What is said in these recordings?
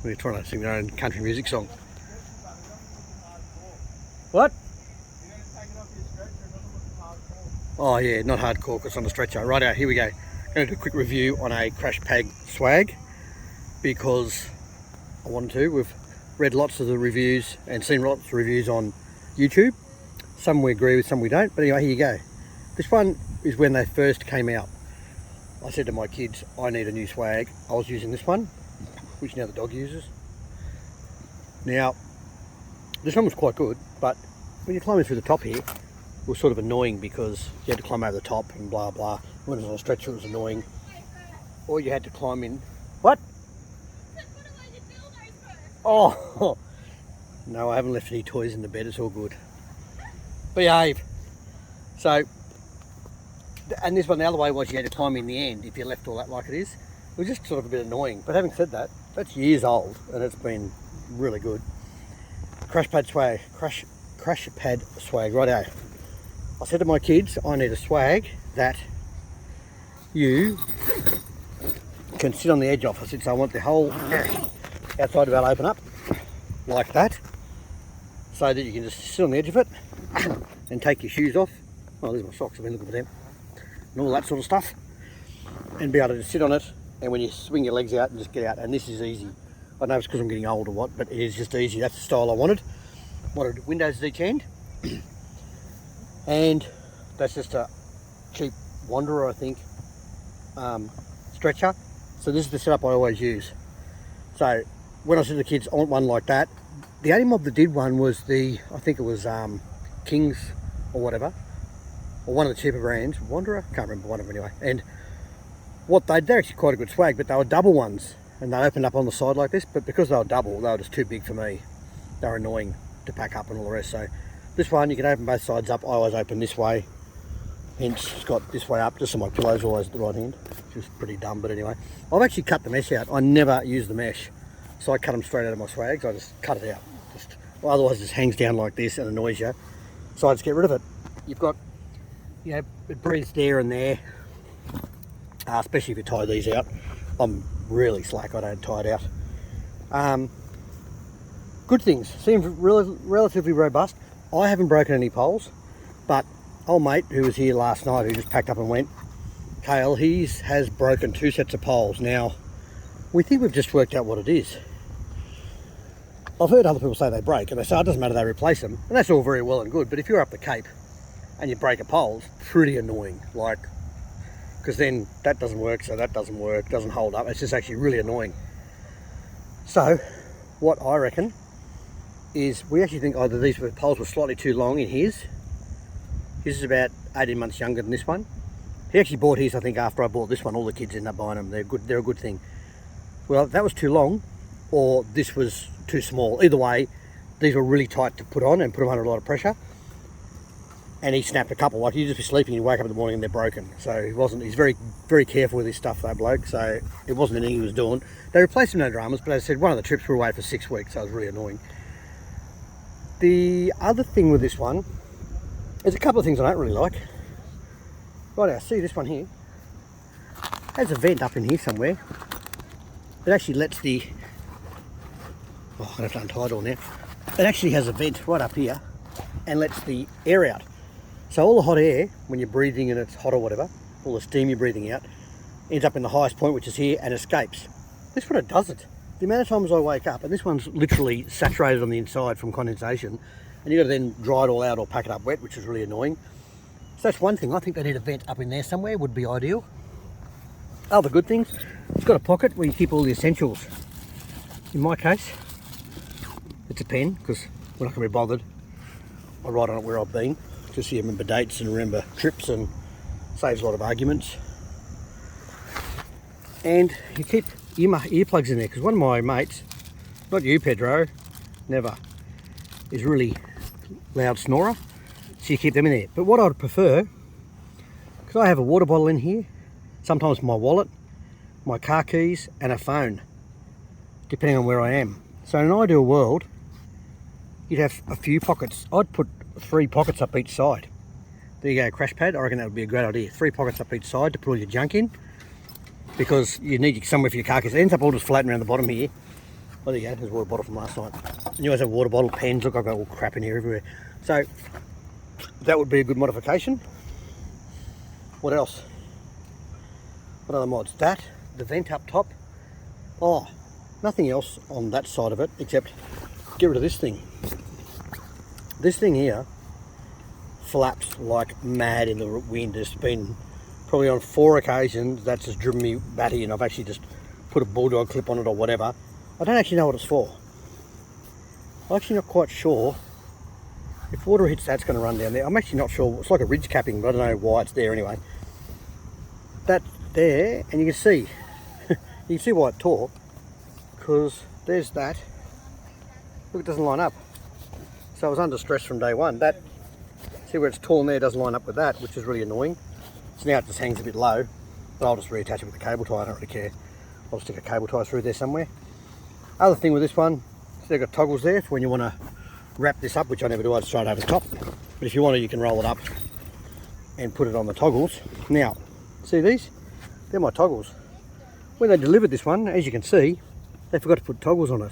We're trying to sing their own country music song. What? Oh yeah, not hardcore because it's on the stretcher. Right out, here we go. Going to do a quick review on a Crashpad swag because I wanted to. We've read lots of the reviews and seen lots of reviews on YouTube. Some we agree with, some we don't. But anyway, here you go. This one is when they first came out. I said to my kids, I need a new swag. I was using this one, which now the dog uses. Now, this one was quite good, but when you're climbing through the top here, it was sort of annoying because you had to climb over the top and blah blah. When it was on a stretcher, it was annoying. Or you had to climb in. What? Oh, no, I haven't left any toys in the bed. It's all good. Behave. So, and this one, the other way was you had to climb in the end if you left all that like it is. It was just sort of a bit annoying. But having said that, that's years old and it's been really good. Crashpad swag, Crashpad swag, righto. I said to my kids, I need a swag that you can sit on the edge of. I said, so I want the whole outside about open up like that, so that you can just sit on the edge of it and take your shoes off. Oh, there's my socks, I've been looking for them. And all that sort of stuff. And be able to just sit on it, and when you swing your legs out and just get out. And this is easy. I don't know if it's because I'm getting old or what, but it is just easy. That's the style I wanted. Wanted windows at each end. And that's just a cheap Wanderer, I think, stretcher. So this is the setup I always use. So when I said to the kids, I want one like that. The only mob that did one was I think it was Kings or whatever, or one of the cheaper brands, Wanderer, can't remember, one of them anyway. And they're actually quite a good swag, but they were double ones, and they opened up on the side like this, but because they were double, they were just too big for me. They were annoying to pack up and all the rest. So this one, you can open both sides up. I always open this way, hence it's got this way up, just so my pillow's always at the right hand, which is pretty dumb, but anyway. I've actually cut the mesh out. I never use the mesh, so I cut them straight out of my swags. I just cut it out. Otherwise it just hangs down like this and annoys you. So I just get rid of it. You've got, you know, it breathes there and there, especially if you tie these out. I'm really slack, I don't tie it out. Good things, seems relatively robust. I haven't broken any poles, but old mate who was here last night, who just packed up and went, Kale, has broken 2 sets of poles. Now, we think we've just worked out what it is. I've heard other people say they break, and they say it doesn't matter, they replace them, and that's all very well and good, but if you're up the Cape and you break a pole, it's pretty annoying, like, because then that doesn't work, so that doesn't work, doesn't hold up. It's just actually really annoying. So what I reckon is we actually think either these poles were slightly too long in his. His is about 18 months younger than this one. He actually bought his, I think, after I bought this one. All the kids end up buying them. They're good. They're a good thing. Well, that was too long, or this was too small. Either way, these were really tight to put on and put them under a lot of pressure. And he snapped a couple. Like, you just be sleeping, you wake up in the morning and they're broken. So he's very, very careful with his stuff, that bloke. So it wasn't anything he was doing. They replaced him, no dramas, but as I said, one of the trips we were away for 6 weeks, so it was really annoying. The other thing with this one, there's a couple of things I don't really like. Right now, see this one here? There's a vent up in here somewhere. It actually lets the, oh, I have to untie it all now. It actually has a vent right up here and lets the air out. So all the hot air, when you're breathing and it's hot or whatever, all the steam you're breathing out, ends up in the highest point, which is here, and escapes. This one, it doesn't. The amount of times I wake up, and this one's literally saturated on the inside from condensation, and you've got to then dry it all out or pack it up wet, which is really annoying. So that's one thing. I think they need a vent up in there somewhere, would be ideal. Other good things, it's got a pocket where you keep all the essentials. In my case, it's a pen, because we're not going to be bothered. I write on it where I've been, just so you remember dates and remember trips, and saves a lot of arguments. And you keep earplugs in there, because one of my mates, not you Pedro, never, is really loud snorer, so you keep them in there. But what I'd prefer, because I have a water bottle in here, sometimes my wallet, my car keys and a phone, depending on where I am. So in an ideal world, you'd have a few pockets. I'd put 3 pockets up each side. There you go, Crashpad. I reckon that would be a great idea. 3 pockets up each side to put all your junk in, because you need somewhere for your car keys. It ends up all just floating around the bottom here. Oh, there you go, there's a water bottle from last night. And you always have water bottle, pens, look, I've got all crap in here everywhere. So, that would be a good modification. What else? What other mods? That, the vent up top. Oh, nothing else on that side of it except get rid of this thing. This thing here flaps like mad in the wind. It's been probably on 4 occasions that's just driven me batty, and I've actually just put a bulldog clip on it or whatever. I don't actually know what it's for. I'm actually not quite sure. If water hits that, it's going to run down there. I'm actually not sure. It's like a ridge capping, but I don't know why it's there anyway. That there, and you can see you can see why it tore, because there's that. Look, it doesn't line up. So I was under stress from day one. That, see where it's torn there, doesn't line up with that, which is really annoying. So now it just hangs a bit low, but I'll just reattach it with a cable tie. I don't really care. I'll stick a cable tie through there somewhere. Other thing with this one, so they've got toggles there for when you want to wrap this up, which I never do. I just throw it over the top. But if you want to, you can roll it up and put it on the toggles. Now, see these? They're my toggles. When they delivered this one, as you can see, they forgot to put toggles on it.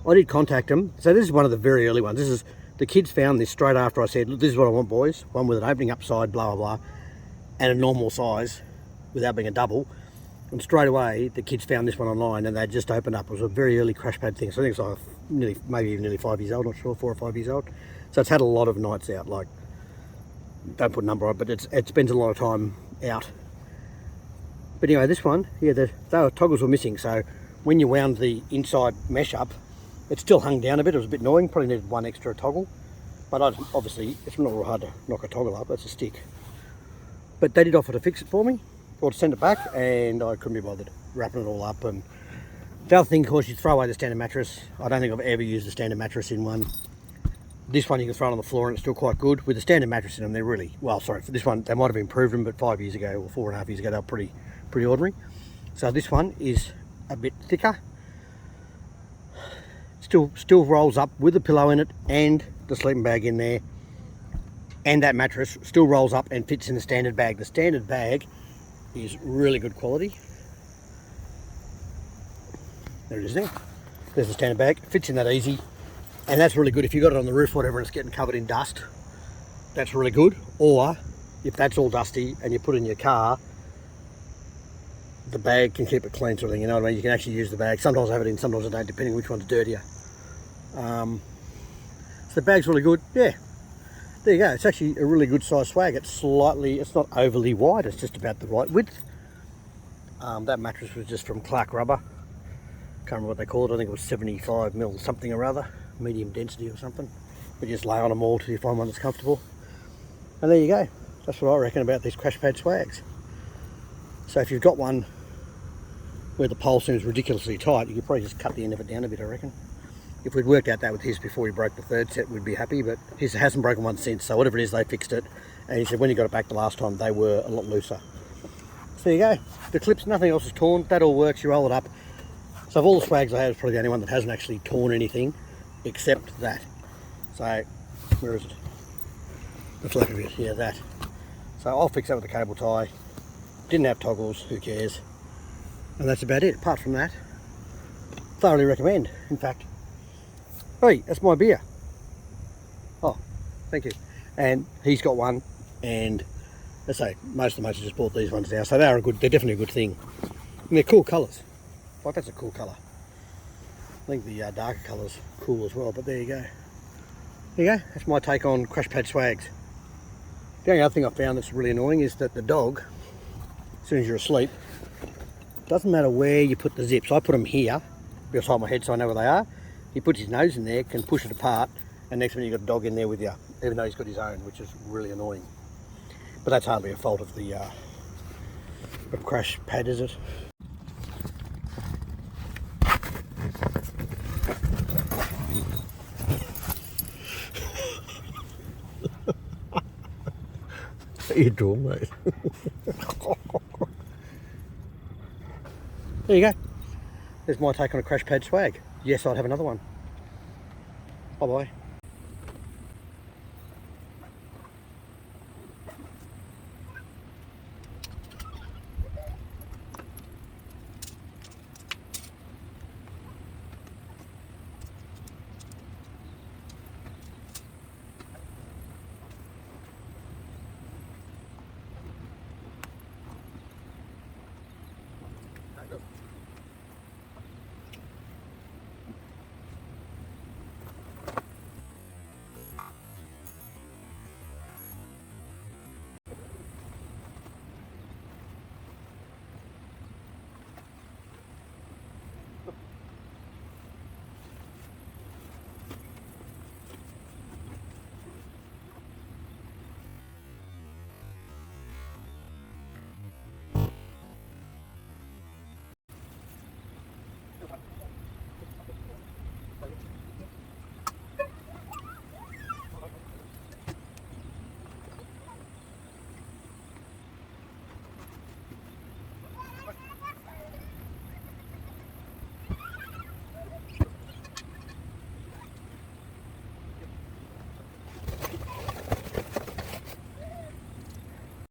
I did contact them. So this is one of the very early ones. This is, the kids found this straight after I said, look, this is what I want, boys. One with an opening up side, blah, blah, blah, and a normal size without being a double. And straight away, the kids found this one online and they just opened up. It was a very early Crashpad thing. So I think it's like maybe even nearly 5 years old, not sure, 4 or 5 years old. So it's had a lot of nights out, like, don't put a number on it, but it spends a lot of time out. But anyway, this one, yeah, the toggles were missing. So when you wound the inside mesh up, it still hung down a bit. It was a bit annoying, probably needed one extra toggle. But obviously, it's not real hard to knock a toggle up, that's a stick. But they did offer to fix it for me, or to send it back, and I couldn't be bothered wrapping it all up. And the other thing, of course, you throw away the standard mattress. I don't think I've ever used a standard mattress in one. This one you can throw it on the floor and it's still quite good. With the standard mattress in them, they're really, well, sorry, for this one, they might have improved them, but 5 years ago, or 4.5 years ago, they were pretty ordinary. So this one is a bit thicker. Still rolls up with a pillow in it and the sleeping bag in there. And that mattress still rolls up and fits in the standard bag. The standard bag is really good quality. There it is there. There's the standard bag. It fits in that easy. And that's really good if you got it on the roof, whatever, and it's getting covered in dust. That's really good. Or if that's all dusty and you put it in your car, the bag can keep it clean, sort of thing. You know what I mean? You can actually use the bag. Sometimes I have it in, sometimes I don't, depending which one's dirtier. So the bag's really good. Yeah, there you go. It's actually a really good size swag. It's not overly wide. It's just about the right width. That mattress was just from Clark Rubber. Can't remember what they called it. I think it was 75 mil something or other, medium density or something. But you just lay on them all till you find one that's comfortable. And there you go. That's what I reckon about these Crashpad swags. So if you've got one where the pole seems ridiculously tight, you could probably just cut the end of it down a bit, I reckon. If we'd worked out that with his before he broke the third set, we'd be happy, but his hasn't broken one since, so whatever it is, they fixed it. And he said when he got it back the last time, they were a lot looser. So there you go. The clips, nothing else is torn. That all works. You roll it up. So of all the swags I have, it's probably the only one that hasn't actually torn anything, except that. So, where is it? The flap of it, yeah, that. So I'll fix that with a cable tie. Didn't have toggles, who cares? And that's about it. Apart from that, thoroughly recommend, in fact. Hey, that's my beer. Oh, thank you. And he's got one, and let's say most of the mates have just bought these ones now, so they're definitely a good thing. And they're cool colours. Like, that's a cool colour. I think the darker colour's cool as well, but there you go. There you go, that's my take on Crashpad swags. The only other thing I found that's really annoying is that the dog, as soon as you're asleep, doesn't matter where you put the zips. I put them here, beside my head so I know where they are. He puts his nose in there, can push it apart, and next minute you've got a dog in there with you, even though he's got his own, which is really annoying. But that's hardly a fault of the Crashpad, is it? You draw, mate. There you go. There's my take on a Crashpad swag. Yes, I'd have another one. Bye bye.